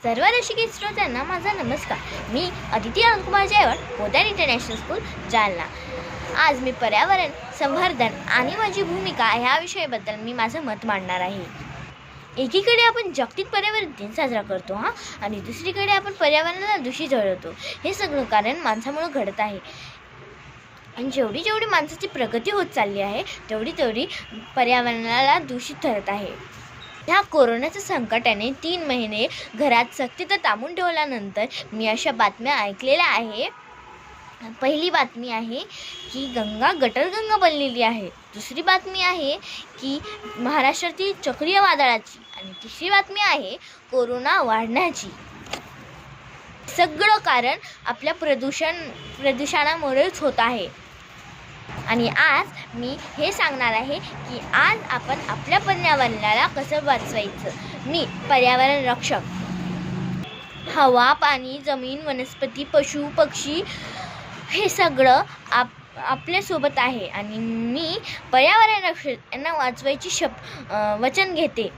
सर्व रसिक श्रोत्यांना माझा नमस्कार. मी अदिती अंकुमार जयवळ, पोद्दार इंटरनॅशनल स्कूल, जालना. आज मी पर्यावरण संवर्धन आणि माझी भूमिका ह्या विषयाबद्दल मी माझं मत मांडणार आहे. एकीकडे आपण जागतिक पर्यावरण दिन साजरा करतो आणि दुसरीकडे आपण पर्यावरणाला दूषित ठरवतो. हे सगळं कारण माणसामुळे घडत आहे. आणि जेवढी माणसाची प्रगती होत चालली आहे तेवढी पर्यावरणाला दूषित ठरत आहे. ह्या कोरोनाच्या संकटाने 3 महिने घरात सक्तीनं थांबून ठेवल्यानंतर मी अशा बातम्या ऐकलेल्या आहे. पहिली बातमी आहे की गटरगंगा बनलेली आहे. दुसरी बातमी आहे की महाराष्ट्रातील चक्रीय वादळाची. आणि तिसरी बातमी आहे कोरोना वाढण्याची. सगळं कारण आपल्या प्रदूषणामुळेच होत आहे. आणि आज मी हे सांगणार आहे की आज आपण आपल्या पर्यावरणाला कसं वाचवायचं. मी पर्यावरण रक्षक. हवा, पाणी, जमीन, वनस्पती, पशु, पक्षी हे सगळं आपल्यासोबत आहे. आणि मी पर्यावरण रक्षक यांना वाचवायची वचन घेते.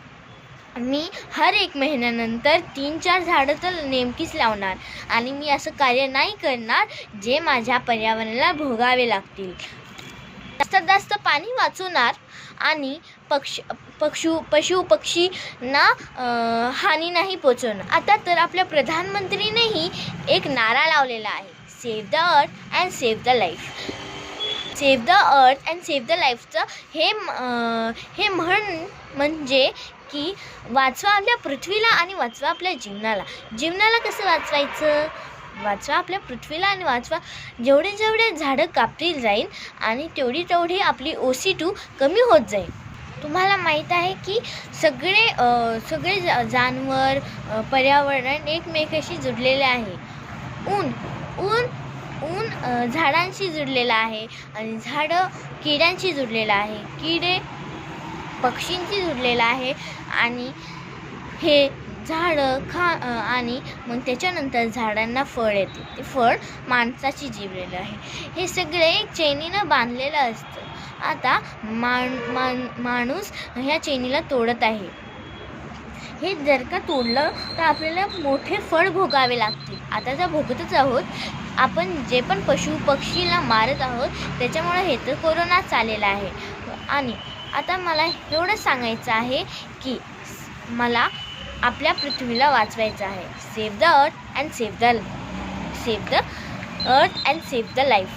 मी हर 1 महिन्यानंतर 3-4 झाडं तर नेमकीच लावणार. आणि मी असं कार्य नाही करणार जे माझ्या पर्यावरणाला भोगावे लागतील. जास्तीत जास्त पाणी वाचवणार आणि पशु पक्षींना हानी नाही पोचवणार. आता तर आपल्या प्रधानमंत्रीनेही एक नारा लावलेला आहे, save the earth and save the life. Save the earth and save the लाईफचं हे म्हणजे की वाचवा आपल्या पृथ्वीला आणि वाचवा आपल्या जीवनाला कसं वाचवायचं. वाचवा आपल्या पृथ्वीला आणि वाचवा जेवढे झाडं कापतील जाईल आणि तेवढी आपली OC2 कमी होत जाईल. तुम्हाला माहीत आहे की सगळे जानवर पर्यावरण एकमेकाशी जुडलेले आहे. ऊन झाडांशी जुडलेलं आहे आणि झाडं किड्यांशी जुडलेलं आहे. किडे पक्षींशी जुडलेलं आहे आणि हे झाडं आणि मग त्याच्यानंतर झाडांना फळ येते. ते फळ माणसाची जीवलेलं आहे. हे सगळे एक चैनीनं बांधलेलं असतं. आता माणूस ह्या चैनीला तोडत आहे. हे जर का तोडलं तर आपल्याला मोठे फळ भोगावे लागतील. आता जर भोगतच आहोत आपण. जे पण पशु पक्षीला मारत आहोत त्याच्यामुळे हे तर कोरोना चाललेला आहे. आणि आता मला एवढंच सांगायचं आहे की मला आपल्या पृथ्वीला वाचवायचं आहे. Save the earth and save the life.